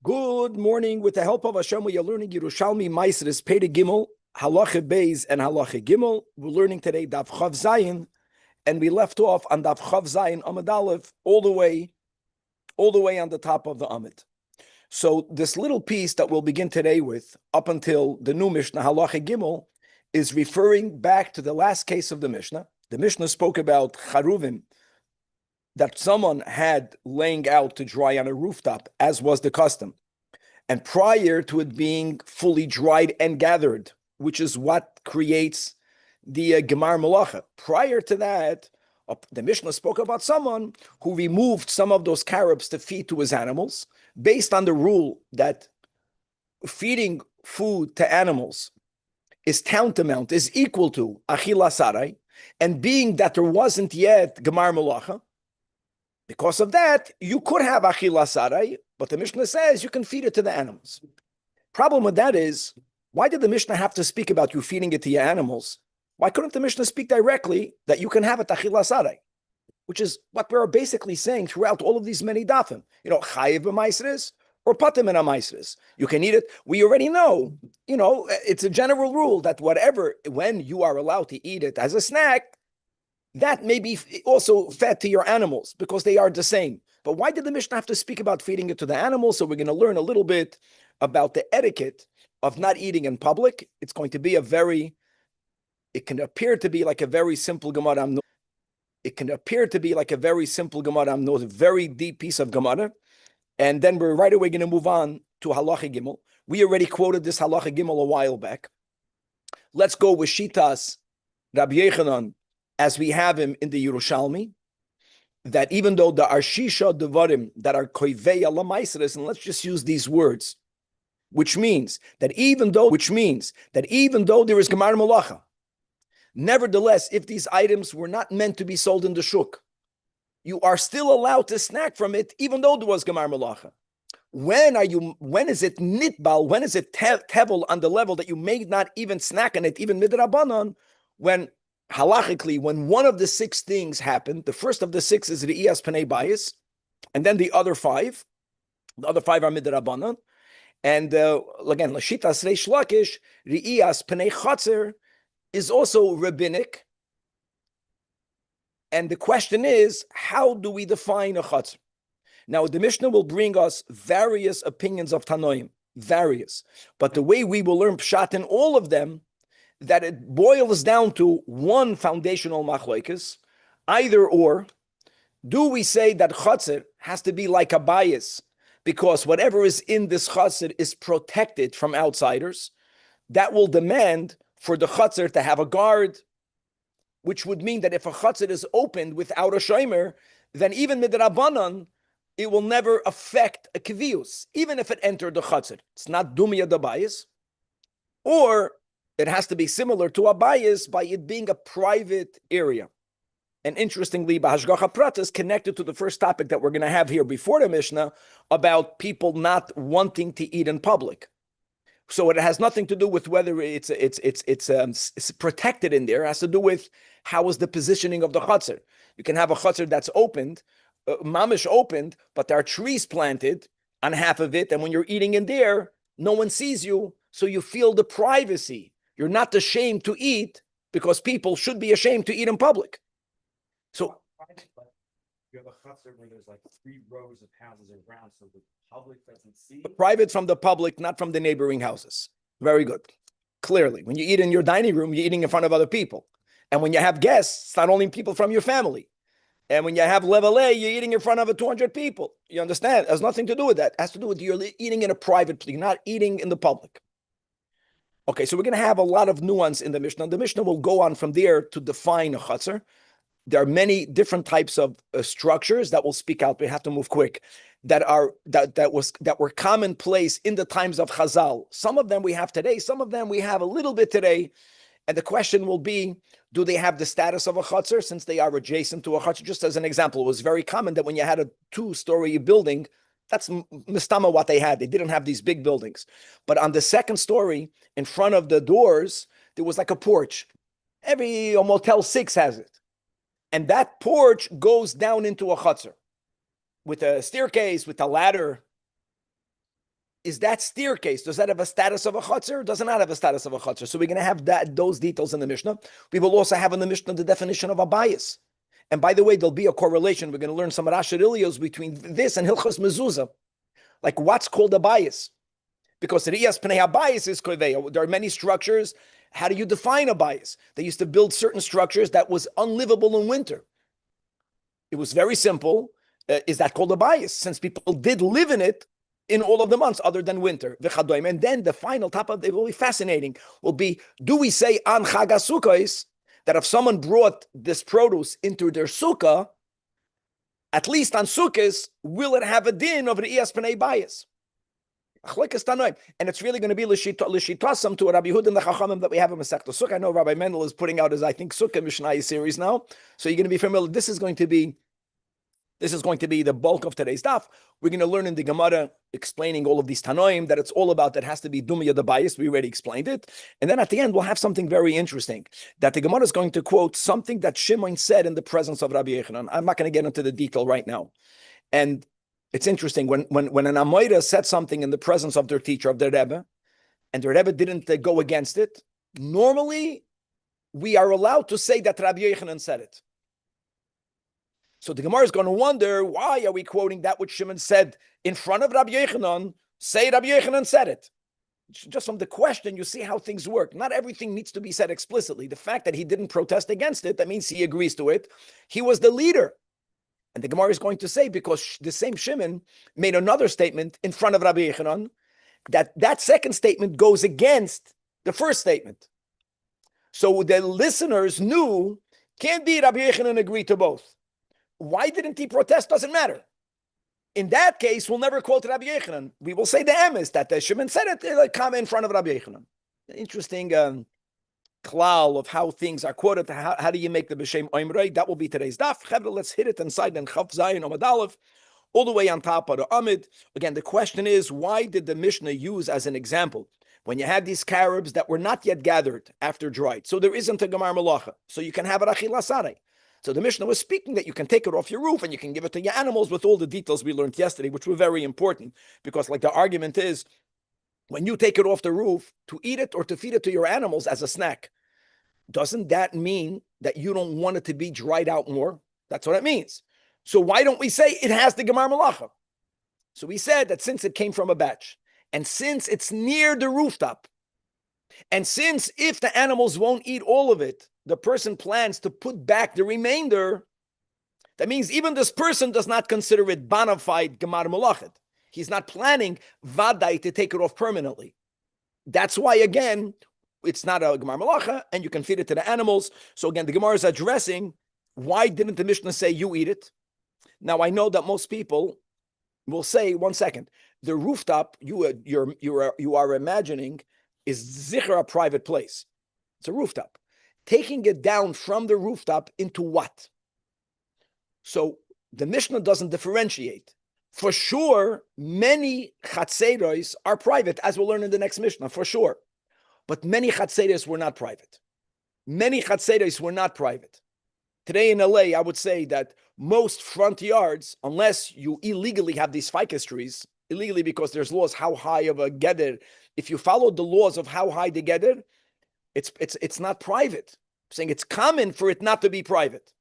Good morning. With the help of Hashem, we are learning Yerushalmi Maasros Perek Gimel, Halacha Beis and Halacha Gimel. We're learning today Daf Chav Zayin, and we left off on Daf Chav Zayin Amud Aleph all the way on the top of the Amud. So this little piece that we'll begin today with, up until the new Mishnah Halacha Gimel, is referring back to the last case of the Mishnah. The Mishnah spoke about Charuvim that someone had laying out to dry on a rooftop, as was the custom. And prior to it being fully dried and gathered, which is what creates the Gemar Malacha. Prior to that, the Mishnah spoke about someone who removed some of those carobs to feed to his animals, based on the rule that feeding food to animals is tantamount, is equal to Achila Sarai, and being that there wasn't yet Gemar Malacha, because of that, you could have Achila Sarai, but the Mishnah says you can feed it to the animals. Problem with that is, why did the Mishnah have to speak about you feeding it to your animals? Why couldn't the Mishnah speak directly that you can have it Achila Sarai? Which is what we're basically saying throughout all of these many dafim. Chayiv b'maasros or patim in a maasros. You can eat it. We already know, it's a general rule that when you are allowed to eat it as a snack, that may be also fed to your animals because they are the same. But why did the Mishnah have to speak about feeding it to the animals? So we're going to learn a little bit about the etiquette of not eating in public. It's going to be it can appear to be like a very simple Gemara. It can appear to be like a very simple Gemara. A very deep piece of Gemara. And then we're right away going to move on to Halacha Gimel. We already quoted this Halacha Gimel a while back. Let's go with Shitas Rabbi Yochanan, as we have him in the Yerushalmi, that even though there are shisha devarim that are koiveya lamaasros, and let's just use these words, which means that even though there is gemar malacha, nevertheless, if these items were not meant to be sold in the shuk, you are still allowed to snack from it, even though there was gemar malacha. When is it nitbal? When is it tevel on the level that you may not even snack on it, even midrabanan, when halachically, when one of the six things happened, the first of the six is Re'iyas Pnei Bayis, and then the other five are Midrabanan. And again, Lashitas Reish Lakish, Re'iyas Pnei Chatzer is also rabbinic. And the question is, how do we define a Chatzer? Now, the Mishnah will bring us various opinions of Tanoim, various. But the way we will learn Pshat in all of them, that it boils down to one foundational machlokes, either or. Do we say that chatzir has to be like a bias, because whatever is in this chatzir is protected from outsiders? That will demand for the chatzir to have a guard, which would mean that if a chatzir is opened without a shomer, then even midrabanan, it will never affect a kvius, even if it entered the chatzir. It's not dumya the bias, or it has to be similar to a bias by it being a private area. And interestingly, Bahashgacha Prat is connected to the first topic that we're going to have here before the Mishnah about people not wanting to eat in public. So it has nothing to do with whether it's protected in there. It has to do with how is the positioning of the chutzner. You can have a chutzner that's opened, mamish opened, but there are trees planted on half of it, and when you're eating in there, no one sees you, so you feel the privacy. You're not ashamed to eat because people should be ashamed to eat in public. So you have a chutzner where there's like 3 rows of houses around, so the public doesn't see. Private from the public, not from the neighboring houses. Very good. Clearly, when you eat in your dining room, you're eating in front of other people. And when you have guests, it's not only people from your family. And when you have levelé, you're eating in front of 200 people. You understand? It has nothing to do with that. It has to do with you're eating in a private place. You're not eating in the public. Okay, so we're going to have a lot of nuance in the Mishnah. The Mishnah will go on from there to define a chutzner. There are many different types of structures that will speak out. We have to move quick. That were commonplace in the times of Chazal. Some of them we have today. Some of them we have a little bit today. And the question will be, do they have the status of a chutzner since they are adjacent to a chutzner? Just as an example, it was very common that when you had a 2-story building, that's mistama what they had. They didn't have these big buildings. But on the second story, in front of the doors, there was like a porch. Every Motel 6 has it. And that porch goes down into a chutzner with a staircase, with a ladder. is that staircase, does that have a status of a chutzner? Does it not have a status of a chutzner? So we're going to have those details in the Mishnah. We will also have in the Mishnah the definition of a bias. And by the way, there'll be a correlation. We're going to learn some Rashi Ilios between this and Hilchos Mezuzah. Like what's called a bias? Because the Riyas Pnei bias is koveya. There are many structures. How do you define a bias? They used to build certain structures that was unlivable in winter. It was very simple. Is that called a bias? Since people did live in it in all of the months other than winter. And then the final top of it will be fascinating. Will be, do we say on Chag HaSukkos that if someone brought this produce into their sukkah, at least on Sukkos, will it have a din of the Iyas Pnei bias? And it's really going to be l'shitasam to a Rabbi Yehuda and the Chachamim that we have in Masechta Sukkah. I know Rabbi Mendel is putting out his, I think, Sukkah Mishnah series now, so you're going to be familiar. This is going to be the bulk of today's daf. We're going to learn in the Gemara explaining all of these Tanoim that it's all about that has to be Dumya the bias. We already explained it. And then at the end, we'll have something very interesting that the Gemara is going to quote something that Shimon said in the presence of Rabbi Yechanan. I'm not going to get into the detail right now. And it's interesting when an Amoira said something in the presence of their teacher, of their Rebbe, and their Rebbe didn't go against it, normally we are allowed to say that Rabbi Yechanan said it. So the Gemara is going to wonder, why are we quoting that which Shimon said in front of Rabbi Yechanan? Say Rabbi Yechanan said it. Just from the question, you see how things work. Not everything needs to be said explicitly. The fact that he didn't protest against it, that means he agrees to it. He was the leader. And the Gemara is going to say, because the same Shimon made another statement in front of Rabbi Yechanan, that second statement goes against the first statement. So the listeners knew, can't be Rabbi Yechanan agreed to both. Why didn't he protest? Doesn't matter. In that case, we'll never quote Rabbi Yechanan. We will say the emes that the Shimon said it, like, come in front of Rabbi Yechanan. Interesting klal of how things are quoted. How do you make the b'shem oimrei? That will be today's daf. Chevra, let's hit it inside and Chav Zayin Amud Aleph, all the way on top of the Amid. Again, the question is, why did the Mishnah use as an example when you had these carobs that were not yet gathered after dried? So there isn't a Gemar Malacha. So you can have it achila sarei. So the Mishnah was speaking that you can take it off your roof and you can give it to your animals with all the details we learned yesterday, which were very important, because like the argument is, when you take it off the roof to eat it or to feed it to your animals as a snack, doesn't that mean that you don't want it to be dried out more? That's what it means. So why don't we say it has the Gemar Malacha? So we said that since it came from a batch, and since it's near the rooftop, and since if the animals won't eat all of it, the person plans to put back the remainder, that means even this person does not consider it bona fide Gemar Malachet. He's not planning vadai to take it off permanently. That's why, again, it's not a Gemar Malacha, and you can feed it to the animals. So again, the Gemara is addressing, why didn't the Mishnah say you eat it? Now, I know that most people will say, 1 second, the rooftop you are imagining is zikr, a private place. It's a rooftop. Taking it down from the rooftop into what? So the Mishnah doesn't differentiate. For sure, many chatzeros are private, as we'll learn in the next Mishnah, for sure. But many chatzeros were not private. Many chatzeros were not private. Today in LA, I would say that most front yards, unless you illegally have these ficus trees, illegally because there's laws how high of a geder, if you follow the laws of how high the geder, it's not private. I'm saying it's common for it not to be private.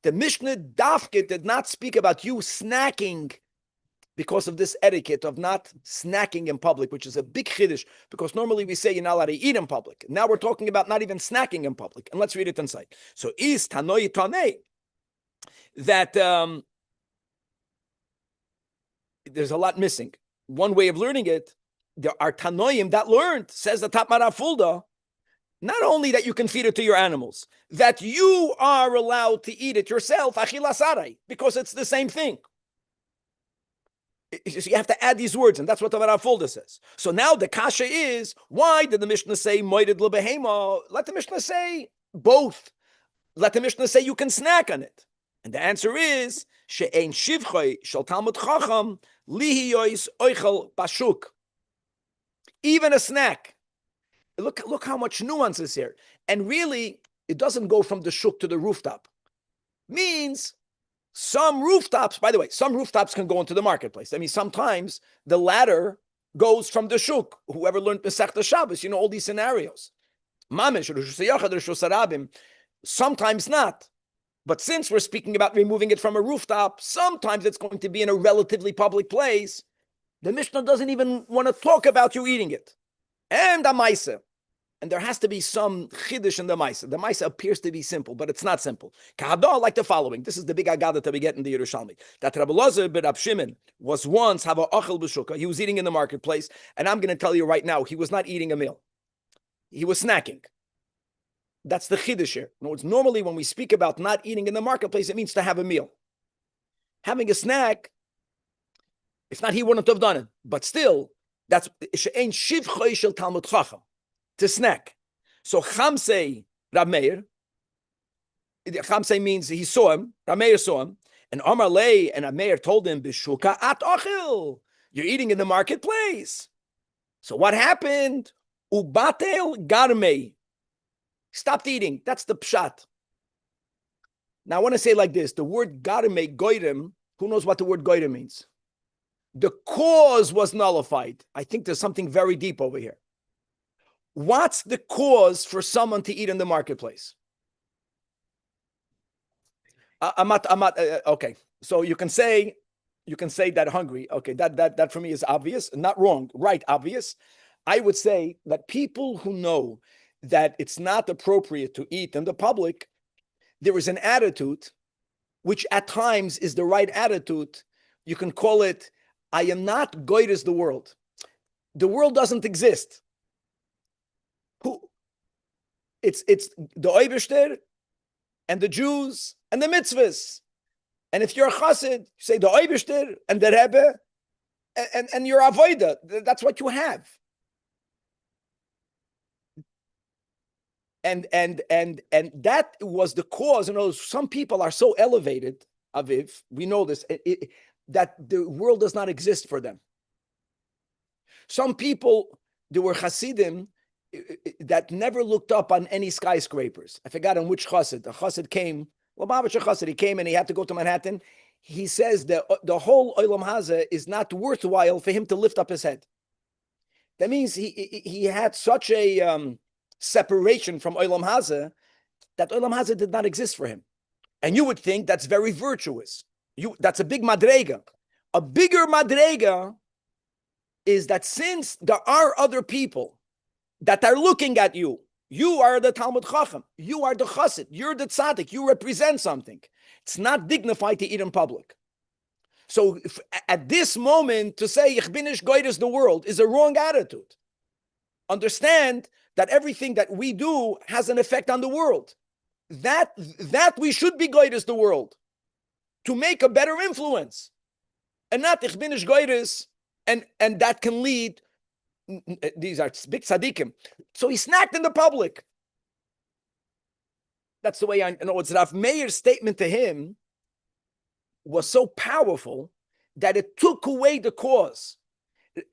The Mishnah Dafke did not speak about you snacking because of this etiquette of not snacking in public, which is a big chiddush, because normally we say you're not allowed to eat in public. Now we're talking about not even snacking in public. And let's read it inside. So is tanoi tanei, that there's a lot missing. One way of learning it, there are tanoim that learned, says the Top Marafulda, not only that you can feed it to your animals, that you are allowed to eat it yourself, achila sarai, because it's the same thing. So you have to add these words, and that's what the Marafulda says. So now the kasha is, why did the Mishnah say moeded lebehema? Let the Mishnah say both. Let the Mishnah say you can snack on it. And the answer is, she'ein shivchoi shel Talmud Chacham lihiyois oichel bashuk. Even a snack. Look how much nuance is here. And really, it doesn't go from the shuk to the rooftop. Means some rooftops, by the way, some rooftops can go into the marketplace. I mean, sometimes the ladder goes from the shuk. Whoever learned Masechta Shabbos, you know all these scenarios. Mamish, Rosh Hashanah, Rosh Hashanah, sometimes not. But since we're speaking about removing it from a rooftop, sometimes it's going to be in a relatively public place. The Mishnah doesn't even want to talk about you eating it. And a Maisa. And there has to be some chiddush in the Maisa. The Maisa appears to be simple, but it's not simple. Kahadol, like the following. This is the big agada that we get in the Yerushalmi. That Rabbi Elazar ben Rab Shimon was once have a achel b'shukah. He was eating in the marketplace. And I'm going to tell you right now, he was not eating a meal. He was snacking. That's the chiddush here. In other words, normally when we speak about not eating in the marketplace, it means to have a meal. Having a snack, if not, he wouldn't have done it. But still, that's she'ein shivchoi shel Talmud Chacham, to snack. So Chamsei Rab Meir, Chamsei means he saw him, Rab Meir saw him, and Amar Lei and Rab Meir told him, B'shuka at ochil, you're eating in the marketplace. So what happened? Ubatel garmei. Stopped eating. That's the pshat. Now I want to say like this: the word garmei goyrem. Who knows what the word goyrem means? The cause was nullified. I think there's something very deep over here. What's the cause for someone to eat in the marketplace? Okay, so you can say that hungry. Okay, that for me is obvious, not wrong, right? Obvious. I would say that people who know that it's not appropriate to eat in the public, there is an attitude, which at times is the right attitude. You can call it, I am not goyres the world. The world doesn't exist. It's the Oibishter and the Jews and the mitzvahs. And if you're a chassid, you say the Oibishter and the Rebbe and your avoida. That's what you have. And that was the cause. You know, some people are so elevated, Aviv, we know this, that the world does not exist for them. Some people, there were Hasidim that never looked up on any skyscrapers. I forgot on which chassid. The chassid came, Lubavitcher chassid, he came and he had to go to Manhattan. He says that the whole Olam Hazeh is not worthwhile for him to lift up his head. That means he had such a separation from Olam Hazeh that Olam Hazeh did not exist for him. And you would think that's very virtuous. That's a big madrega. A bigger madrega is that since there are other people that are looking at you, you are the Talmud Chacham, you are the Chassid, you're the Tzaddik, you represent something. It's not dignified to eat in public. So at this moment, to say, Ich bin nicht goyres the world is a wrong attitude. Understand that everything that we do has an effect on the world. That we should be goyres the world to make a better influence. And not Ich bin nicht goyres, and that can lead, these are big tzaddikim. So he snacked in the public. That's the way I know. It's Rav Meir's statement to him was so powerful that it took away the cause.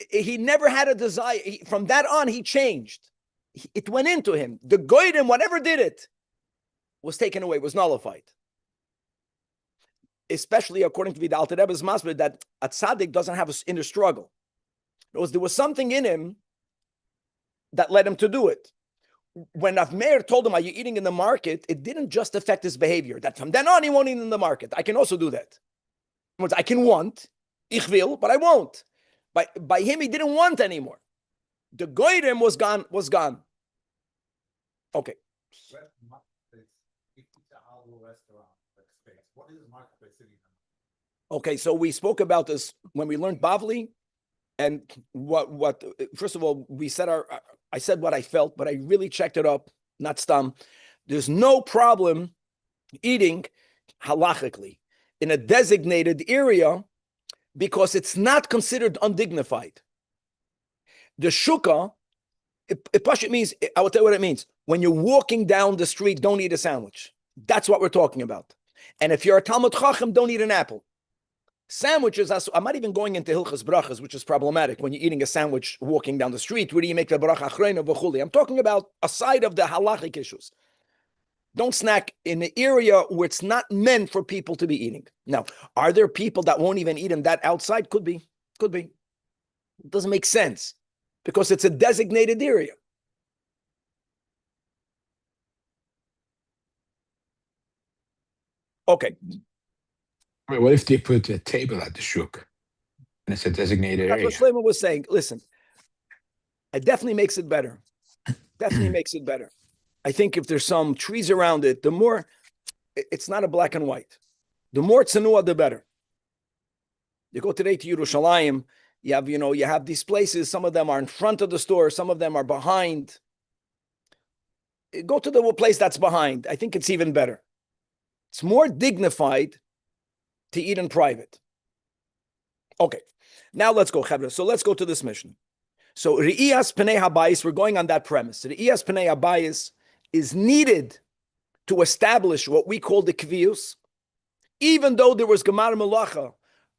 He never had a desire. From that on, he changed. It went into him. The goyim, whatever did it, was taken away, was nullified. Especially according to the Alter Rebbe's Masber, that a tzaddik doesn't have an inner struggle. There was something in him that led him to do it. When Rav Meir told him, are you eating in the market? It didn't just affect his behavior. That from then on, he won't eat in the market. I can also do that. In other words, I can want, ich will, but I won't. By him, he didn't want anymore. The goyim was gone. Okay. Okay, so we spoke about this when we learned Bavli, and what first of all, I said what I felt, but I really checked it up, not stam. There's no problem eating halachically in a designated area because it's not considered undignified. The shukah, it means, I will tell you what it means. When you're walking down the street, don't eat a sandwich. That's what we're talking about. And if you're a Talmud Chacham, don't eat an apple. Sandwiches, I'm not even going into Hilchas Brachas, which is problematic. When you're eating a sandwich walking down the street, where do you make the bracha achreina v'chuli? I'm talking about aside of the halachic issues. Don't snack in an area where it's not meant for people to be eating. Now, are there people that won't even eat in that outside? Could be. It doesn't make sense because it's a designated area. Okay. I mean, what if they put a table at the shuk and it's a designated That's area? what Shlomo was saying. Listen, it definitely makes it better. Definitely makes it better. I think if there's some trees around it, the more, it's not a black and white. The more tsanua, the better. You go today to Yerushalmi, you have these places, some of them are in front of the store, some of them are behind. Go to the place that's behind. I think it's even better. It's more dignified to eat in private. Okay, now let's go, Chavra. So let's go to this mission. So Re'iyas Pnei Habayis, we're going on that premise. Re'iyas Pnei Habayis is needed to establish what we call the Kvius, even though there was Gemar Melacha,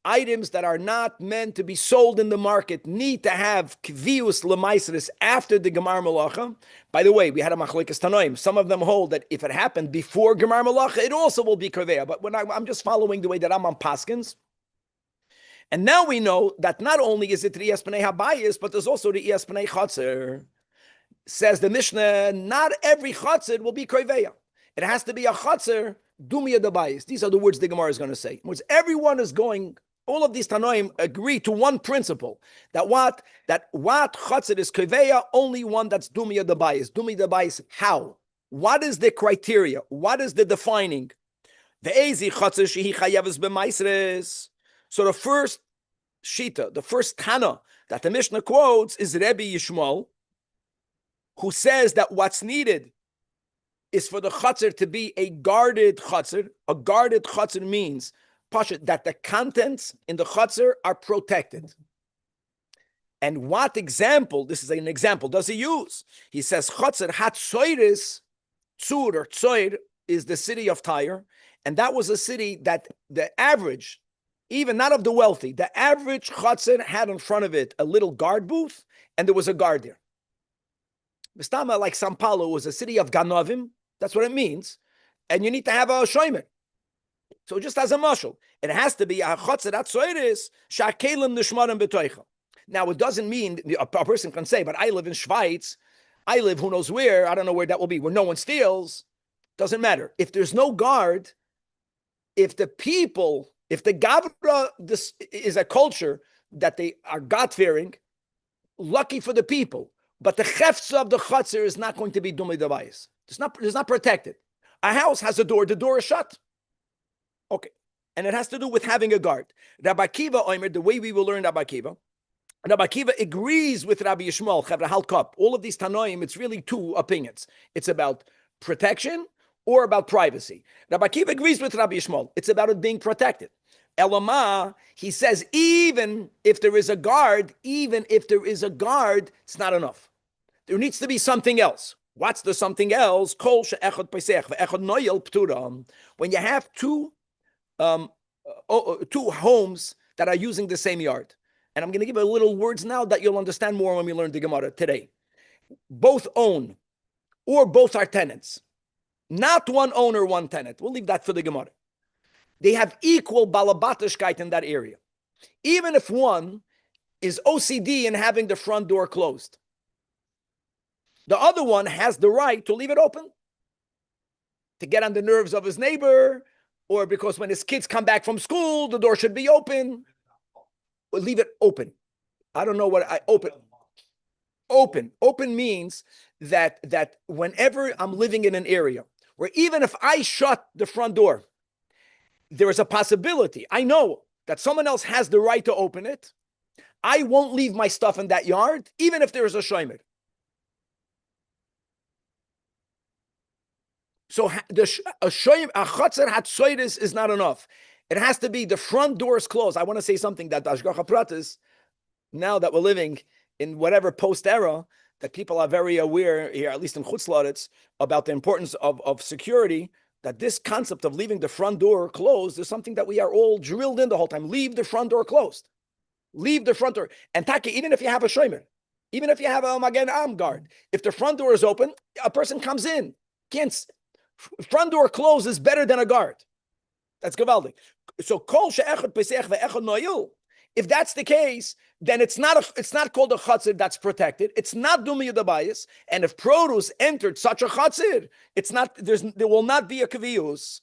items that are not meant to be sold in the market need to have Kvius Lemaisris after the Gemar Melacha. By the way, we had a Machlekes Tanoim. Some of them hold that if it happened before Gemar Melacha, it also will be Kaveya. But when I'm just following the way that I'm on Paskins. And now we know that not only is it Re'iyas Pnei Habayis, but there's also Re'iyas Pnei Chatzer. Says the Mishnah, not every Chatzer will be Kaveya. It has to be a Chatzer, Dumya Dabayis. These are the words the Gemara is going to say. Words everyone is going. All of these Tanoim agree to one principle, that what Chatzir is Kaveya, only one that's Dumya Dabayis. Dumya Dabayis, how? What is the criteria? What is the defining? Ve'ezi Chatzir shehi chayeves b'maisres. So the first Shita, the first Tana that the Mishnah quotes is Rabbi Yishmael, who says that what's needed is for the Chatzir to be a guarded Chatzir. A guarded Chatzir means that the contents in the chutzner are protected. And what example, this is an example, does he use? He says, chutzner hat tzoyris, tzur or tzoyr is the city of Tyre, and that was a city that the average, even not of the wealthy, the average chutzner had in front of it a little guard booth, and there was a guard there. Mistama, like Sao Paulo, was a city of ganovim, that's what it means, and you need to have a shomer. So just as a mashal, it has to be a chotzer atzoyris shakelim nishmarim betoicha. Now it doesn't mean a person can say, but I live in Schweiz, I live who knows where, I don't know where that will be, where no one steals. Doesn't matter. If there's no guard, if the Gavra, this is a culture that they are God-fearing, lucky for the people, but the chefs of the chotzer is not going to be dumei davayis. It's not protected. A house has a door, the door is shut. Okay, and it has to do with having a guard. Rabbi Akiva Omer, the way we will learn Rabbi Akiva agrees with Rabbi Yishmael, Chavra Halkop. All of these Tanoim, it's really two opinions. It's about protection or about privacy. Rabbi Akiva agrees with Rabbi Yishmael. It's about it being protected. Elamah, he says, even if there is a guard, it's not enough. There needs to be something else. What's the something else? Kol she'echad pesach ve'echad noyel ptura. When you have two homes that are using the same yard. And I'm going to give a little words now that you'll understand more when we learn the Gemara today. Both own, or both are tenants. Not one owner, one tenant. We'll leave that for the Gemara. They have equal balabatishkeit in that area. Even if one is OCD in having the front door closed. The other one has the right to leave it open. To get on the nerves of his neighbor, or because when his kids come back from school, the door should be open. Or leave it open. I don't know what open. Open means that whenever I'm living in an area where even if I shut the front door, there is a possibility. I know that someone else has the right to open it. I won't leave my stuff in that yard, even if there is a shomer. So a chotzer hatzoyris is not enough. It has to be the front door is closed. I want to say something that Ashgacha Pratis, now that we're living in whatever post-era, that people are very aware here, at least in Chutz La'aretz, about the importance of security, that this concept of leaving the front door closed is something that we are all drilled in the whole time. Leave the front door closed. Leave the front door. And Taki, even if you have a shomer, even if you have a Magen Am guard, if the front door is open, a person comes in. Front door closed is better than a guard. That's gewaldig. So kol she'echad pesach ve'echad noyil. If that's the case, then it's not called a chatzir that's protected. It's not dumiyah dabayis. And if produce entered such a chatzir, there will not be a kaviyus.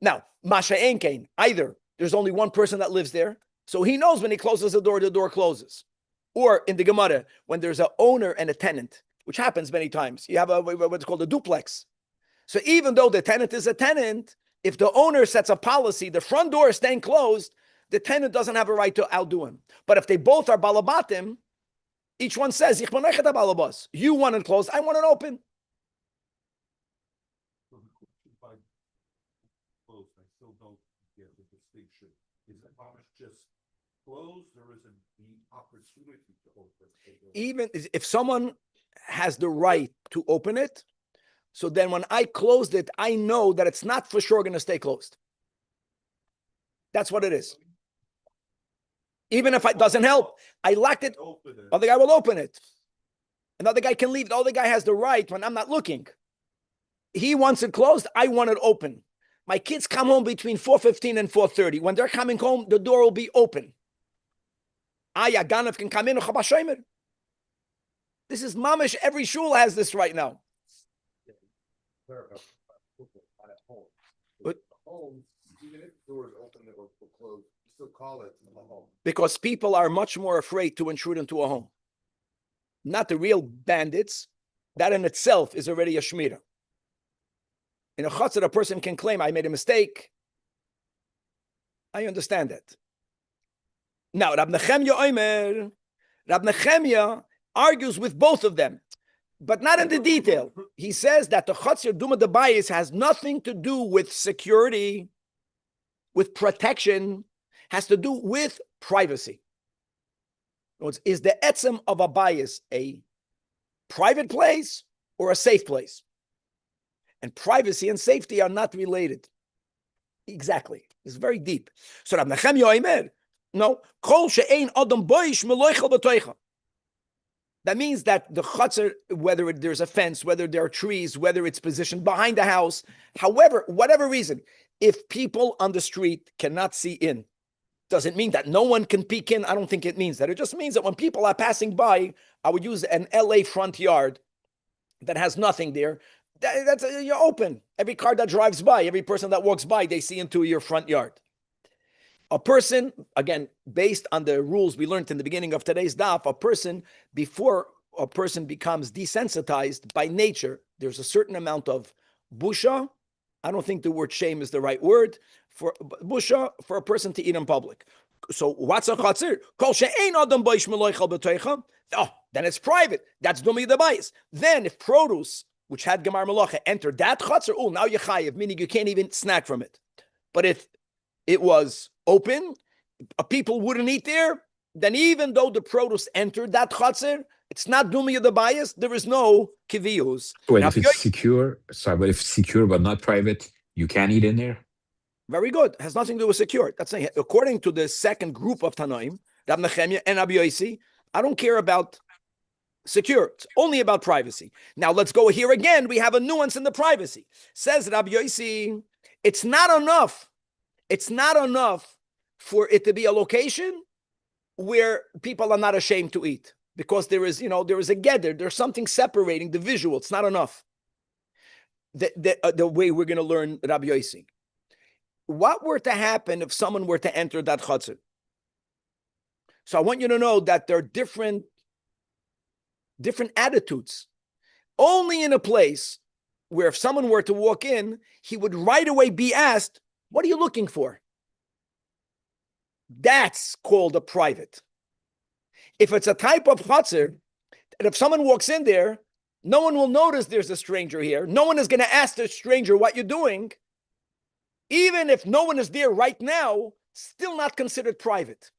Now, masha enkein, either there's only one person that lives there, so he knows when he closes the door closes. Or in the Gemara, when there's an owner and a tenant, which happens many times, you have what's called a duplex. So even though the tenant is a tenant, if the owner sets a policy, the front door is staying closed, the tenant doesn't have a right to outdo him. But if they both are balabatim, each one says, you want it closed, I want it open. If I close, I still don't get the distinction. Is the Amish just closed, or is it the opportunity to open? Even if someone has the right to open it, so then when I closed it, I know that it's not for sure going to stay closed. That's what it is. Even if it doesn't help, I locked it, other guy will open it. Another guy can leave. The other guy has the right when I'm not looking. He wants it closed, I want it open. My kids come home between 4:15 and 4:30. When they're coming home, the door will be open. Ganav can come in. This is mamish. Every shul has this right now. But home, even if the door is open or closed, you still call it a home. Because people are much more afraid to intrude into a home. Not the real bandits. That in itself is already a shmira. In a chutzner, a person can claim, I made a mistake. I understand that. Now, Rab Nechemya argues with both of them, but not in the detail. He says that the chutzner duma debayis has nothing to do with security, with protection, has to do with privacy. In other words, is the etzem of a bias a private place or a safe place? And privacy and safety are not related. Exactly. It's very deep. So Rab Nechemya Omer, no, kol she'ein adam boish meloichel b'toicha. That means that the chutzner, whether there's a fence, whether there are trees, whether it's positioned behind the house, however, whatever reason, if people on the street cannot see in, does it mean that no one can peek in? I don't think it means that. It just means that when people are passing by, I would use an LA front yard that has nothing there. You're open. Every car that drives by, every person that walks by, they see into your front yard. A person, again, based on the rules we learned in the beginning of today's daf, before a person becomes desensitized by nature, there's a certain amount of busha. I don't think the word shame is the right word for busha for a person to eat in public. So what's a chatzir? Kol she'ein adam boish meloichel b'toicha. Oh, then it's private. That's dumiyah dabayis. Then if produce, which had gemar malacha, entered that chatzir, oh, now you're chayiv, meaning you can't even snack from it. But if it was open, people wouldn't eat there, then even though the produce entered that chatzir, it's not dumiyah dabayis, there is no kiviyus. Wait, if it's secure, but if it's secure but not private, you can eat in there? Very good. It has nothing to do with secure. That's saying, according to the second group of Tanoim, Rab Nechemya and Rabbi Yossi, I don't care about secure. It's only about privacy. Now let's go here again. We have a nuance in the privacy. Says Rabbi Yossi, it's not enough. It's not enough for it to be a location where people are not ashamed to eat, because there is a gather. There's something separating the visual. It's not enough. The way we're going to learn Rabbi Yossi. What were to happen if someone were to enter that chutzner? So I want you to know that there are different attitudes. Only in a place where if someone were to walk in, he would right away be asked, what are you looking for? That's called a private. If it's a type of chutzner, and if someone walks in there, no one will notice there's a stranger here. No one is going to ask the stranger what you're doing. Even if no one is there right now, still not considered private.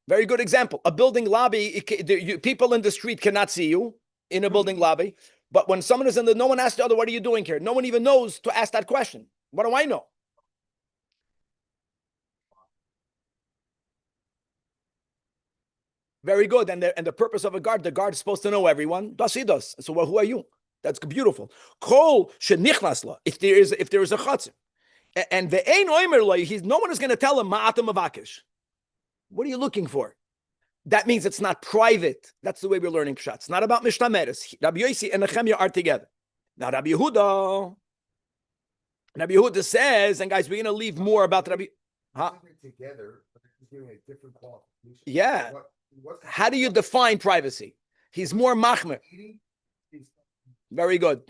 Very good example. A building lobby, people in the street cannot see you in a building lobby. But when someone is no one asks the other, what are you doing here? No one even knows to ask that question. What do I know? Very good. And the purpose of a guard, the guard is supposed to know everyone. Does he does. So who are you? That's beautiful. Kol shenichnas la. If there is a chatzir, and the ein oimer la, no one is going to tell him ma'atam avakish. What are you looking for? That means it's not private. That's the way we're learning pshat. It's not about mishtameres. Rabbi Yossi and Nehemiah are together. Now Rabbi Yehuda says, and guys, we're going to leave more about Rabbi. Huh? Together, but he's giving a different qualification. Yeah. How do you define privacy? He's more machmer. Very good.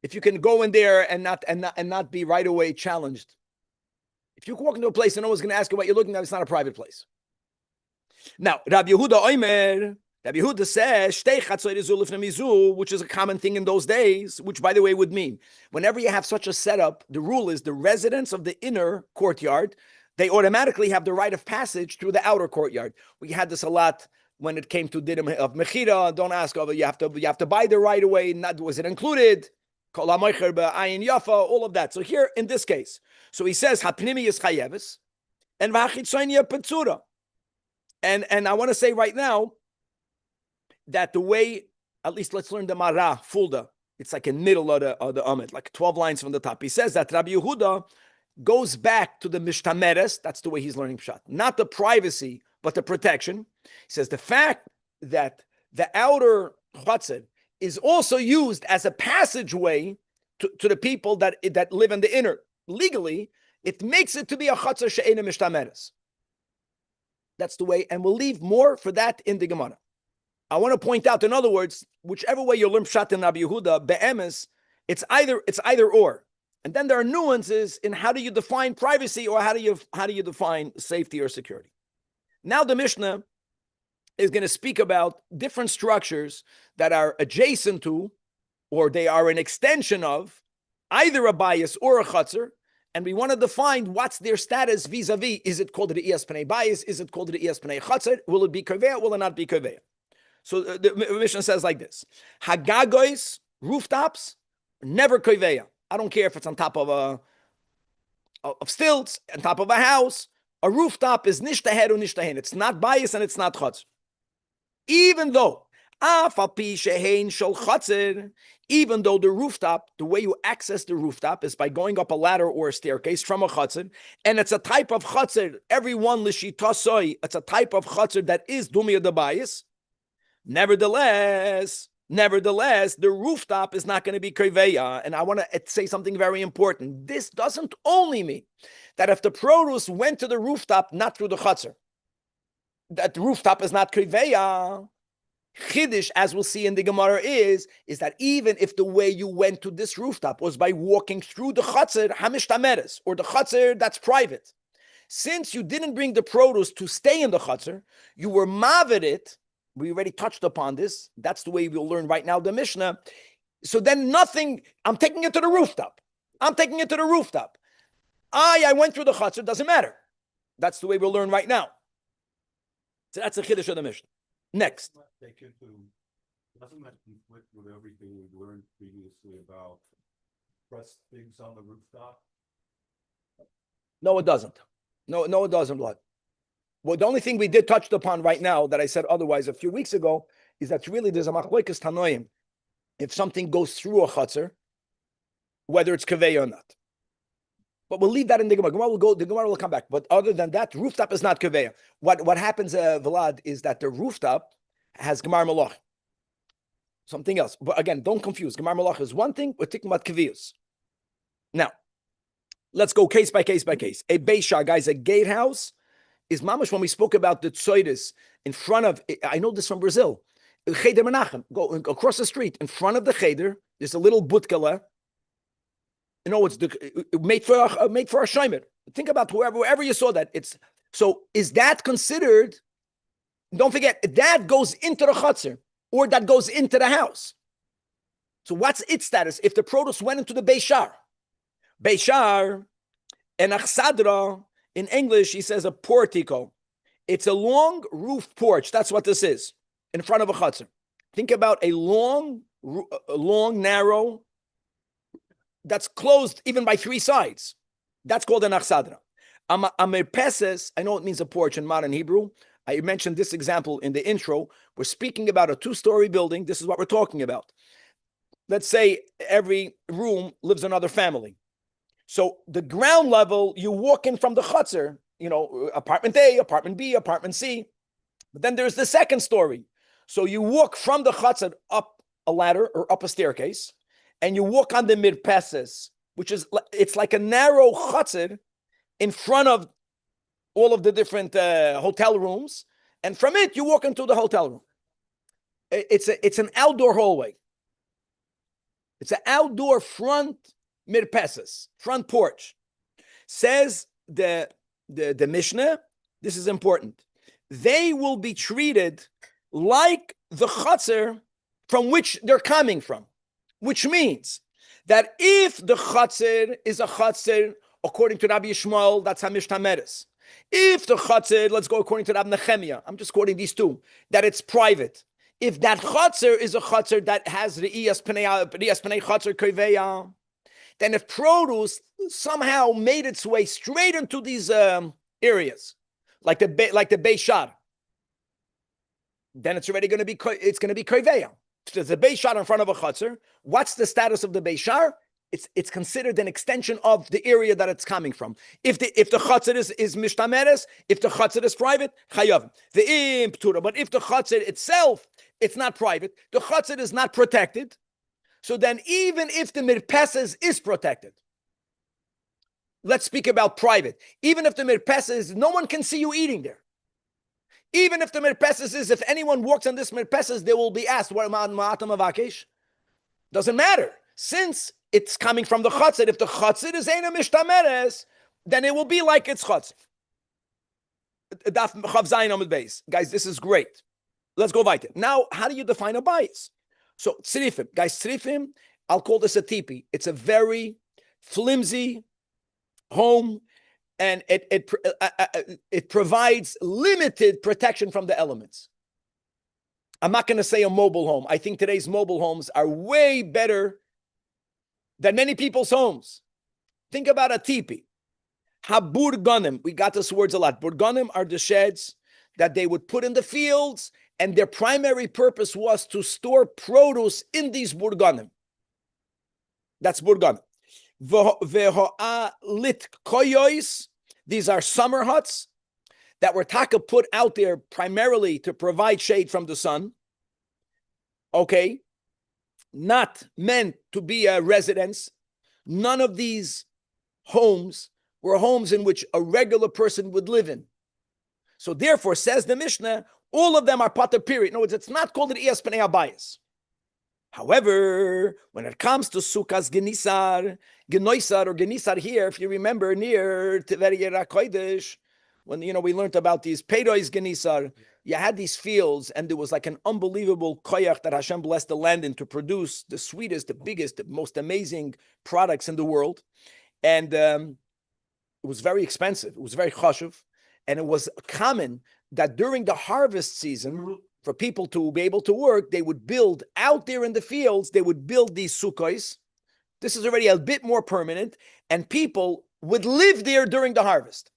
If you can go in there and not be right away challenged. If you walk into a place and no one's going to ask you what you're looking at, it's not a private place. Now, Rabbi Yehuda says, "Shtei chatzos lifnei mizu," which is a common thing in those days, which, by the way, would mean whenever you have such a setup, the rule is the residents of the inner courtyard, they automatically have the right of passage through the outer courtyard. We had this a lot when it came to dinim of mechira. Don't ask over. You have to buy the right away. Was it included? All of that. So here in this case, so he says hapnimi is chayeves and v'achitzonia petzura. And I want to say right now that the way, at least let's learn the Mara, Fulda. It's like in the middle of the Amid, like 12 lines from the top. He says that Rabbi Yehuda goes back to the Mishtameres. That's the way he's learning Pshat. Not the privacy, but the protection. He says the fact that the outer Chatzir is also used as a passageway to the people that live in the inner. Legally, it makes it to be a Chatzir she'ena Mishtameres. That's the way, and we'll leave more for that in the Gemara. I want to point out, in other words, whichever way you learn Pshat in Rabbi Yehuda, be'emes, it's either or. And then there are nuances in how do you define privacy or how do you define safety or security. Now the Mishnah is going to speak about different structures that are adjacent to, or they are an extension of, either a bias or a chutzner, and we want to define what's their status vis-a-vis. Is it called the ESPNA bias? Is it called the ESPNA chutzner? Will it be kaveya? Will it not be kaveya? So the Mishnah says like this: Hagagois, rooftops, never kaveya. I don't care if it's on top of stilts, on top of a house. A rooftop is nishtahed or nishtahen. It's not bias and it's not chutzner. Even though even though the rooftop, the way you access the rooftop is by going up a ladder or a staircase from a chutzner, and it's a type of chutzner, everyone lishitasoi, it's a type of chutzner that is dumia the bias. Nevertheless, the rooftop is not going to be kaveya. And I want to say something very important. This doesn't only mean that if the produce went to the rooftop, not through the chutzner, that the rooftop is not kaveya. Chiddush, as we'll see in the Gemara, is that even if the way you went to this rooftop was by walking through the chutzner hamishtameres, or the chutzner that's private, since you didn't bring the produce to stay in the chutzner, you were mavid it. We already touched upon this. That's the way we'll learn right now the Mishnah. So then nothing, I'm taking it to the rooftop. I went through the chutzner, doesn't matter. That's the way we'll learn right now. So that's the Chiddush of the Mishnah. Next. Doesn't that conflict with everything we learned previously about pressed things on the rooftop? No, it doesn't. No, it doesn't, Vlad. Well, the only thing we did touch upon right now that I said otherwise a few weeks ago is that really there's a machlokes tanoim. If something goes through a chutzner, whether it's kaveh or not. But we'll leave that in the Gemara. The Gemara will come back. But other than that, rooftop is not kaveya. What happens, Vlad, is that the rooftop has Gemar Malach. Something else. But again, don't confuse. Gemar Malach is one thing. We're talking about kaviyus. Now, let's go case by case by case. A Beishar, guys, a gatehouse is mamash when we spoke about the tzoydes in front of, I know this from Brazil, Cheder Menachem, go across the street. In front of the Cheder, there's a little butkala. You know, it's made for a shomer. Think about wherever you saw that. So is that considered? Don't forget that goes into the chutzner or that goes into the house. So what's its status if the produce went into the Beishar? Beishar and achsadra in English he says a portico. It's a long roof porch. That's what this is in front of a chutzner. Think about a long, narrow. That's closed even by three sides. That's called an achsadra. Amerpeses, I know it means a porch in modern Hebrew. I mentioned this example in the intro. We're speaking about a two-story building. This is what we're talking about. let's say every room lives another family. So the ground level, you walk in from the chutzner, apartment A, apartment B, apartment C. But then there's the second story. So you walk from the chutzner up a ladder or up a staircase, and you walk on the mirpeses, it's like a narrow chutzner in front of all of the different hotel rooms, and from it you walk into the hotel room. It's an outdoor hallway. It's an outdoor front mirpeses, front porch. Says the Mishnah, this is important. They will be treated like the chutzner from which they're coming from, which means that if the chutzner is a chutzner, according to Rabbi Yishmael, that's Hamish Tameres. If the chutzner, let's go according to Rabbi Nechemia, I'm just quoting these two, that it's private. If that chutzner is a chutzner that has the iyas penei chutzner koveya, then if produce somehow made its way straight into these areas, like the Beis Shar, then it's already going to be koveya. So there's a Beis Shar in front of a chutzner. What's the status of the Beis Shar? It's considered an extension of the area that it's coming from. If the chutzner is mishtameres, if the chutzner is private, chayav. The imptura. But if the chutzner itself, it's not private, the chutzner is not protected, so then even if the mirpeses is protected, let's speak about private. Even if the mirpeses, no one can see you eating there. Even if the mirpeses is, if anyone walks on this mirpeses, they will be asked, what ma'atam avakesh? Doesn't matter. Since it's coming from the chutzner, if the chutzner is eina mishtameres, then it will be like it's chutzner. Daf Chav Zayin Amud Beis. Guys, this is great. Let's go weiter. Now, how do you define a bias? So, tzrifim. Guys, tzrifim, I'll call this a tipi. It's a very flimsy home, and it provides limited protection from the elements. I'm not going to say a mobile home. I think today's mobile homes are way better than many people's homes. Think about a tipi. Haburganim. We got these words a lot. Burganim are the sheds that they would put in the fields, and their primary purpose was to store produce in these burganim. That's burganim. Veho'alit koyois. These are summer huts that were taka put out there primarily to provide shade from the sun. Okay, not meant to be a residence. None of these homes were homes in which a regular person would live in. So therefore, says the Mishnah, all of them are pater period. In other words, it's not called an iyas penei habayis. However, when it comes to sukas genoisar or genisar here, if you remember near Tiveri Yera Kodesh, when we learned about these peiros genisar, you had these fields, and there was like an unbelievable koyach that Hashem blessed the land in to produce the sweetest, the biggest, the most amazing products in the world. And it was very expensive. It was very chashuv. And it was common that during the harvest season, for people to be able to work, they would build out there in the fields, they would build these sukkos. This is already a bit more permanent, and people would live there during the harvest.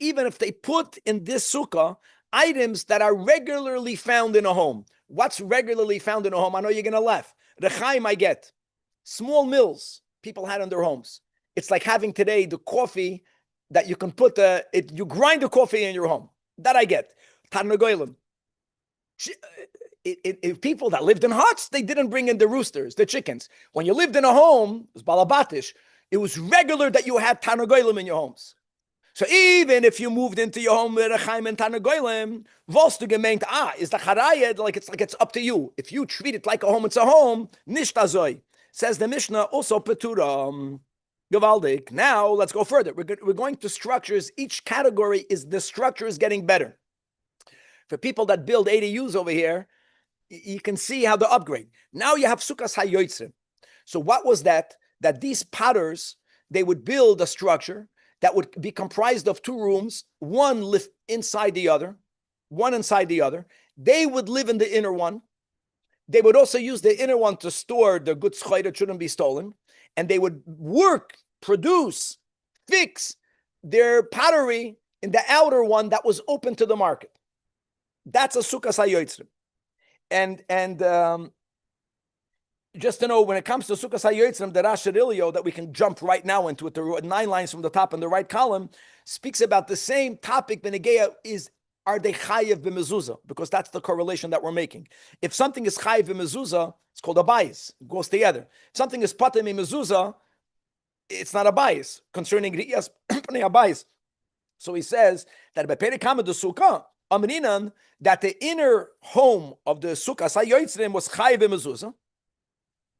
Even if they put in this sukkah items that are regularly found in a home. What's regularly found in a home? I know you're going to laugh. Rechaim, I get. Small mills people had in their homes. It's like having today the coffee that you can put, you grind the coffee in your home. That I get. Tarnagoylim. People that lived in huts, they didn't bring in the roosters, the chickens. When you lived in a home, it was balabatish, it was regular that you had tarnagoylim in your homes. So even if you moved into your home with a chaim and tarnagoylim, was du gemeint, is the charayed, like it's up to you. If you treat it like a home, it's a home, nicht azoi. Says the Mishnah, also petura. Gavaldik. Now let's go further. We're going to structures. Each category the structure is getting better. For people that build ADUs over here, you can see how the upgrade. Now you have sukas hayotzrim. So what was that? That these potters, they would build a structure that would be comprised of two rooms, one live inside the other, one inside the other. They would live in the inner one. They would also use the inner one to store the good schoi that shouldn't be stolen. And they would work, produce, fix their pottery in the outer one that was open to the market. That's a sukas hayotzrim. just to know, when it comes to Sukkos HaYotzrim, the Rash Arilio, that we can jump right now into it, the 9 lines from the top in the right column, speaks about the same topic. Benegea is, are they chayiv b'mezuzah? Because that's the correlation that we're making. If something is chayiv b'mezuzah, it's called a bias. It goes together. If something is patem b'mezuzah, it's not a bias. Concerning riyas, a bias. So he says that b'perek hamad sukkah, amrinan, that the inner home of the Sukkos HaYotzrim was chayiv b'mezuzah.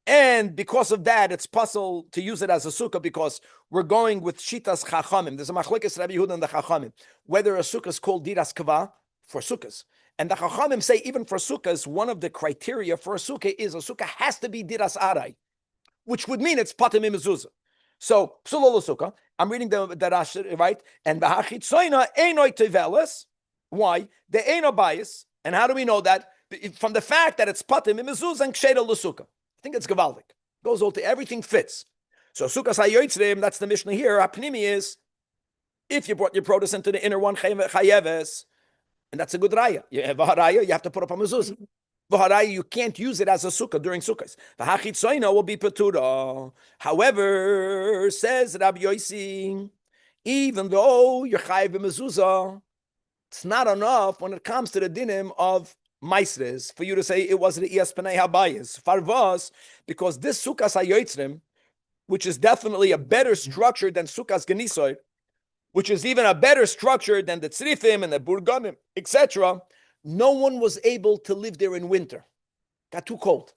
And because of that, it's possible to use it as a sukkah, because we're going with shitas chachamim. There's a machlekes Rabbi Yehuda and the chachamim, whether a sukkah is called diras kava for sukkahs. And the chachamim say, even for sukkahs, one of the criteria for a sukkah has to be diras arai, which would mean it's patim mezuzah. So psulol sukkah. I'm reading the Rash, right? And b'hachitzoina einoi teveles. Why? The eino bias. And how do we know that? From the fact that it's patim mezuzah and ksheira l'sukkah. I think it's gavaldik. Goes all to everything fits. So Sukkos HaYotzrim, that's the Mishnah here. Apnimi is, if you brought your produce into the inner one chayeves, and that's a good raya. You have a haraya, you have to put up a mezuzah. V'haraya, you can't use it as a sukkah during sukkahs. V'hachitzoina will be petura. However, says Rabbi Yossi, even though you're chayev mezuzah, it's not enough when it comes to the dinim of Maisres, for you to say it was the Iyas Habayis. Farvas, because this Sukkos HaYotzrim, which is definitely a better structure than Sukkos Genisoy, which is even a better structure than the Tzrifim and the Burganim, etc., no one was able to live there in winter. Got too cold.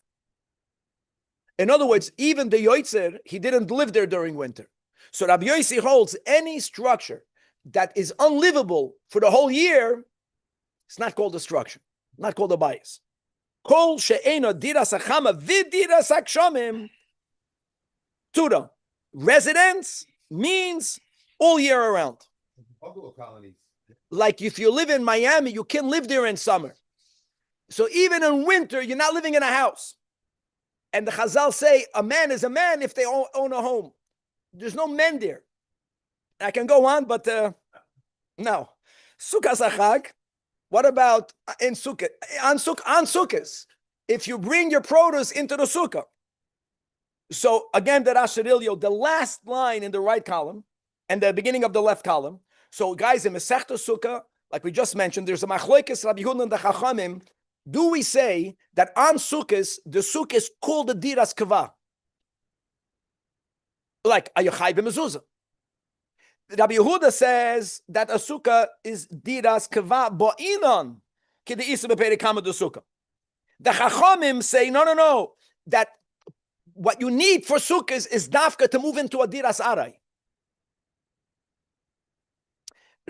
In other words, even the Yotzer, he didn't live there during winter. So Rabbi Yossi holds any structure that is unlivable for the whole year, it's not called a structure. Not called a bias. Kol she'ena diras achama v'diras akshamim. Tura. Residence means all year around. Bungalow colonies. Like if you live in Miami, you can live there in summer. So even in winter, you're not living in a house. And the Chazal say a man is a man if they own a home. There's no men there. I can go on, but no. Sukkos HaChag. What about in sukkah? On sukkahs, if you bring your produce into the sukkah. So again, the Rash Arilio, the last line in the right column and the beginning of the left column. So guys, in Masechta Sukkah, like we just mentioned, there's a machlokes Rabbi Yehuda and the Chachamim. Do we say that on sukkahs, the sukkah is called the diras kava? Like, are you chai b'mezuzah? Rabbi Yehuda says that a sukkah is diras kava bo'inon k'de isa b'perek hamad sukkah. The Chachamim say no, that what you need for sukkahs is dafka to move into a diras arai.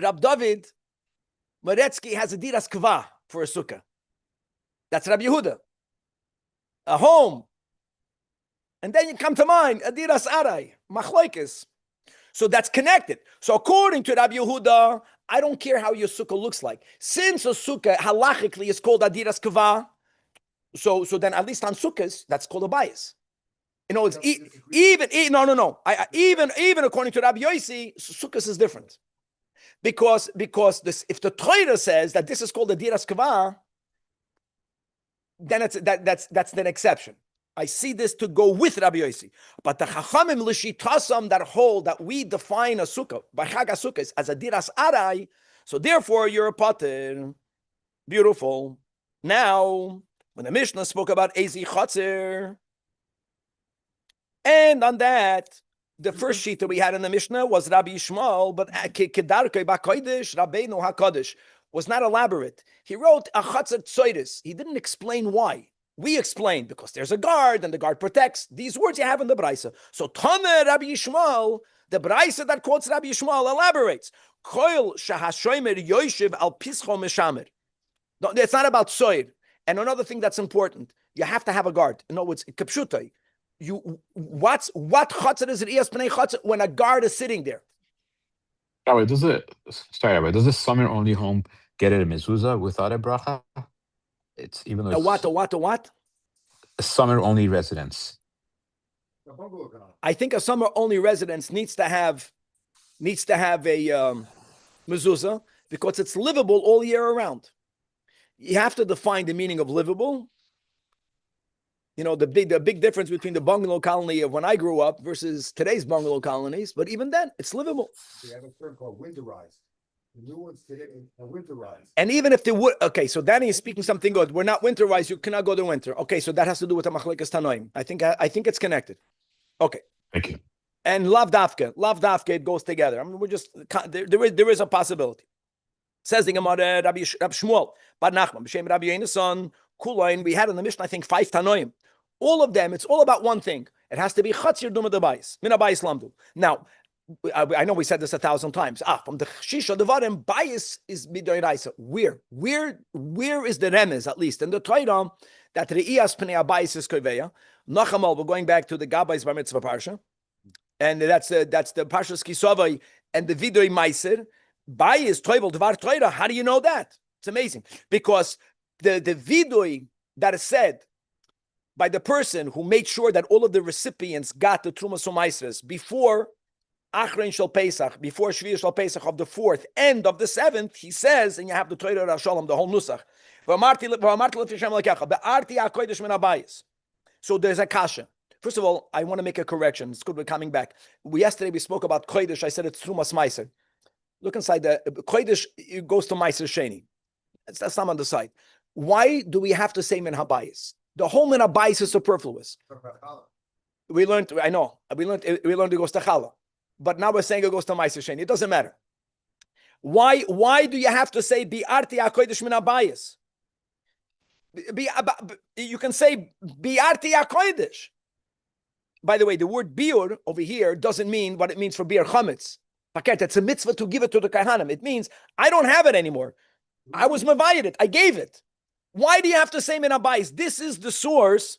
Rab David Moretsky has a diras kava for a sukkah. That's Rabbi Yehuda. A home. And then you come to mind, a diras arai, machlokes. So that's connected. So according to Rabbi Yehuda, I don't care how your sukkah looks like. Since a sukkah halachically is called adiras kava, so then at least on sukkahs, that's called a bias. You know, it's even according to Rabbi Yossi, sukkahs is different. Because this, if the Torah says that this is called a diras kava, then that's an exception. I see this to go with Rabbi Yossi. But the Chachamim l'shitasam that hold that we define a sukkah, by Chag HaSukkahs, as a diras arai, so therefore you're a pater. Beautiful. Now, when the Mishnah spoke about Ezi Chatzir, and on that, the first sheet that we had in the Mishnah was Rabbi Yishmael, but Kedarkei B'Kodesh, Rabbeinu HaKadosh, was not elaborate. He wrote a Chatzir Tzoyris. He didn't explain why. We explained because there's a guard and the guard protects. These words you have in the Braisa. So Tamer Rabbi Yishmael, the Braisa that quotes Rabbi Yishmael elaborates. Koil shahashomer yoshev al pischo meshamer. No, it's not about soir. And another thing that's important, you have to have a guard. In other words, kapshutai. What chatzar is it? When a guard is sitting there. Rabbi, does the summer only home get a mezuzah without a bracha? It's even though A what? A summer only residence. I think a summer only residence needs to have a mezuzah because it's livable all year around. You have to define the meaning of livable. You know, the big difference between the bungalow colony of when I grew up versus today's bungalow colonies. But even then, it's livable. We have a term called winterized. The new ones today are winterized. And even if they would, okay, so Danny is speaking something good. We're not winterized. You cannot go to winter. Okay, so that has to do with the machlekes tanoim. I think it's connected. Okay. Thank you. And lav dafke, it goes together. I mean, we're just there is a possibility. Says the Gemara, Rabbi Shmuel, Bar Nachman, B'Shem Rabbi Yonason, Kulain. We had in the Mishnah, I think, 5 tanoim. All of them, it's all about one thing. It has to be chatzir duma debayis, min abayis lamdu. Now, I know we said this 1,000 times. From the shisha devarim, bias is midoiraisa. Where is the remez, at least in the Torah, that re'iyas pnei abayis is koveya. Nachamal, we're going back to the Gabai's bar mitzvah parsha, and that's the parshas Kisavai and the vidoi meiser. Bias toivel devar Torah. How do you know that? It's amazing because the vidoi that is said by the person who made sure that all of the recipients got the Trumas Umaisres before Achrein Shel Pesach, before Shvir Shel Pesach of the 4th, end of the 7th, he says, and you have the Torah Rashalom, the whole Nusach. So there's a kasha. First of all, I want to make a correction. It's good we're coming back. Yesterday we spoke about Kodesh. I said it's Trumas Meiser. Look inside the Kodesh, it goes to Meiser Sheni. That's not on the side. Why do we have to say Min HaBayis? The whole min habayis is superfluous. We learned, I know, we learned it goes to challah, but now we're saying it goes to ma'aser sheni. It doesn't matter. Why do you have to say bi'arti hakodesh min habayis? You can say bi'arti hakodesh. By the way, the word biur over here doesn't mean what it means for biur chametz. It's a mitzvah to give it to the kahanim. It means I don't have it anymore. I was mavayed it. I gave it. Why do you have to say min habayis? This is the source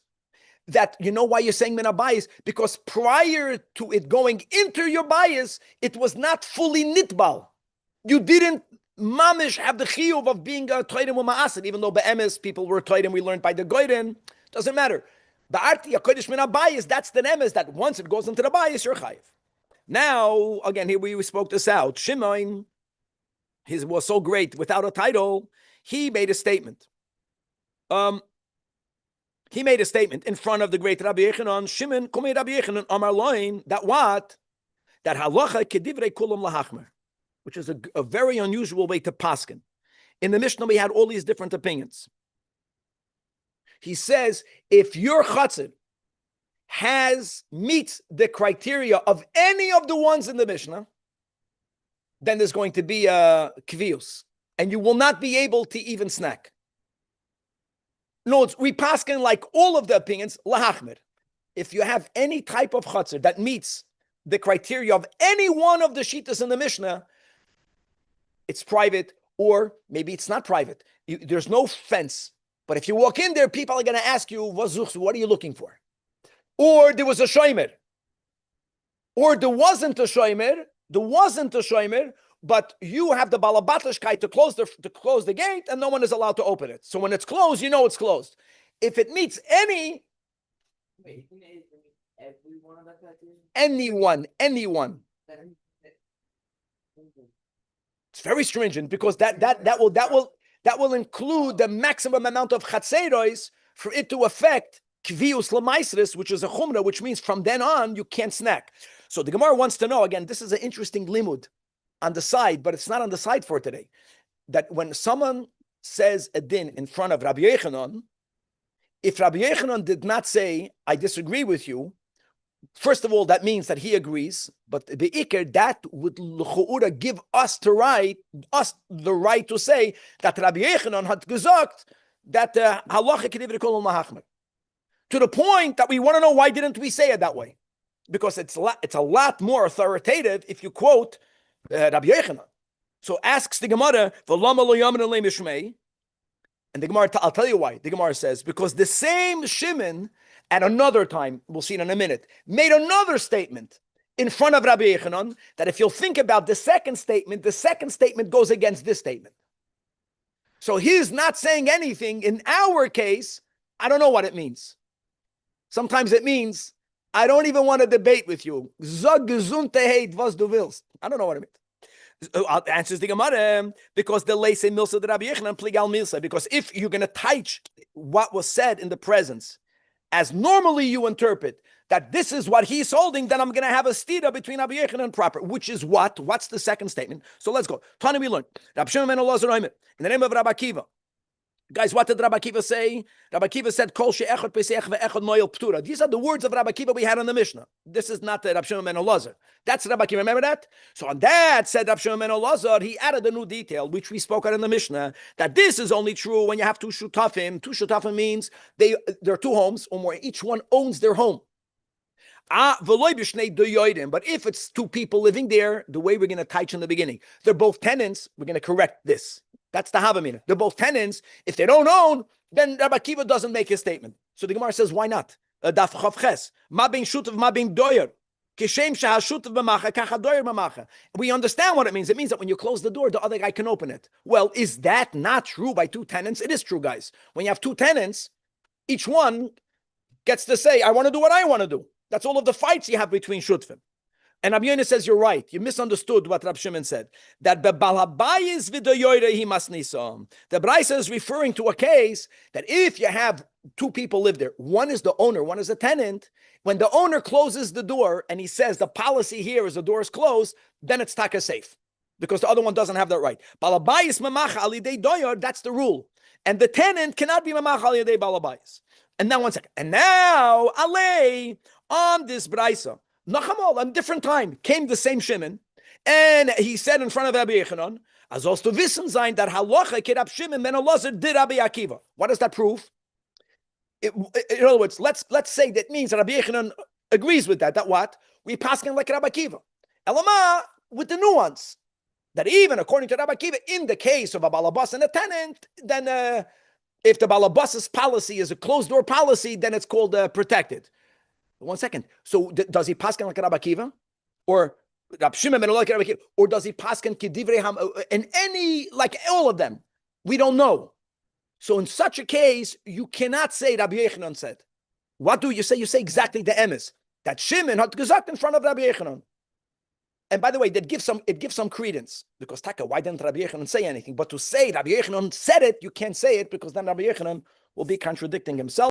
that, you know why you're saying min habayis? Because prior to it going into your bayis, it was not fully nitbal. You didn't mamish have the chiyuv of being a toirim u'ma'asid, even though be'emes people were toirim, we learned by the goyren. Doesn't matter. The arti hakodesh min habayis, that's the emes that once it goes into the bayis, you're chayiv. Now, again, here we spoke this out. Shimon, his was so great without a title, he made a statement. He made a statement in front of the great Rabbi Yechanan, Shimon, Kumei Rabbi Yechanan, Amar Loin, that what? That halacha kedivrei kulam lahachmer, which is a very unusual way to paskin. In the Mishnah, we had all these different opinions. He says, if your chatzir meets the criteria of any of the ones in the Mishnah, then there's going to be a kvius, and you will not be able to even snack. No, we paskin like all of the opinions, lahachmer. If you have any type of chatzir that meets the criteria of any one of the shittas in the Mishnah, it's private, or maybe it's not private. There's no fence. But if you walk in there, people are going to ask you, what are you looking for? Or there was a shomer. Or there wasn't a shomer, but you have the balabatashkai to close the gate, and no one is allowed to open it. So when it's closed, you know it's closed. If it meets any, anyone, it's very stringent because that will include the maximum amount of chatzeros for it to affect kvius lemaisris, which is a chumrah, which means from then on you can't snack. So the Gemara wants to know again. This is an interesting limud on the side, but it's not on the side for today. That when someone says a din in front of Rabbi Yechanan, if Rabbi Yechanan did not say, I disagree with you, first of all, that means that he agrees, but the ikar, that would give us the right to say that Rabbi Yechanan had gesagt that halacha kedivrei kulam lahachmer. To the point that we want to know, why didn't we say it that way? Because it's a lot more authoritative if you quote Rabbi Yechanan. So asks the Gemara, "V'lama lo yamin alei mishmei," and the Gemara, I'll tell you why. The Gemara says, because the same Shimon at another time, we'll see it in a minute, made another statement in front of Rabbi Yechanan that if you'll think about the second statement goes against this statement. So he's not saying anything. In our case, I don't know what it means. Sometimes it means, I don't even want to debate with you. Zog gesundheit was du willst. I don't know what it means. Answers the Gemara, because the leise milsa the Rabbi Yechanan pligal milsa. Because if you're going to touch what was said in the presence as normally you interpret, that this is what he's holding, then I'm going to have a stira between Rabbi Yochanan and proper, which is what? What's the second statement? So let's go. Tani we learn. Rabbi Shimon ben Elazar in the name of Rabbi Akiva. Guys, what did Rabbi Akiva say? Rabbi Akiva said, Kol she'echad pesach ve'echad noel ptura. These are the words of Rabbi Akiva we had in the Mishnah. This is not the Rabbi Shimon ben Elazar. That's Rabbi Akiva. Remember that? So on that, said Rabbi Shimon ben Elazar, he added a new detail, which we spoke on in the Mishnah, that this is only true when you have two shutafim. Two shutafim means there are two homes or more. Each one owns their home. But if it's two people living there, the way we're going to teach in the beginning, they're both tenants, we're going to correct this. That's the Havamina. They're both tenants. If they don't own, then Rabbi Akiva doesn't make his statement. So the Gemara says, why not? Daf Chavches. Ma bin shutav, ma bin doyer. Kishem shahashutav b'macha, kacha doyer b'macha. We understand what it means. It means that when you close the door, the other guy can open it. Well, is that not true by two tenants? It is true, guys. When you have two tenants, each one gets to say, I want to do what I want to do. That's all of the fights you have between shutfim. And Rabbi Yochanan says, you're right. You misunderstood what Rabbi Shimon said. That the balabayis v'doyoyre he masnisam. The Braisa is referring to a case that if you have two people live there, one is the owner, one is a tenant. When the owner closes the door and he says the policy here is the door is closed, then it's taka safe because the other one doesn't have that right. Balabayis mamacha alidei doyor, that's the rule. And the tenant cannot be mamacha alidei balabayis. And now 1 second. And now alei on this Braisa. Nachamol, on a different time, came the same Shimon, and he said in front of Rabbi Yochanan, as also wissen sein that halacha ke Rabbi Shimon ben Elazar did Rabbi Akiva. What does that prove? In other words, let's say that means that Rabbi Yochanan agrees with that. That what? We pass him like Rabbi Akiva. Elama, with the nuance, that even according to Rabbi Akiva, in the case of a balabas and a tenant, then if the balabas's policy is a closed door policy, then it's called protected. 1 second. So does he paskin like Rabbi Akiva, or Rabbi Shimon ben Elazar like Rabbi Akiva, or does he paskin kedivrei ham in any like all of them? We don't know. So in such a case, you cannot say Rabbi Yochanan said. What do you say? You say exactly the emes that Shimon had gesagt in front of Rabbi Yochanan. And by the way, it gives some credence because Taka, why didn't Rabbi Yochanan say anything? But to say Rabbi Yochanan said it, you can't say it because then Rabbi Yochanan will be contradicting himself.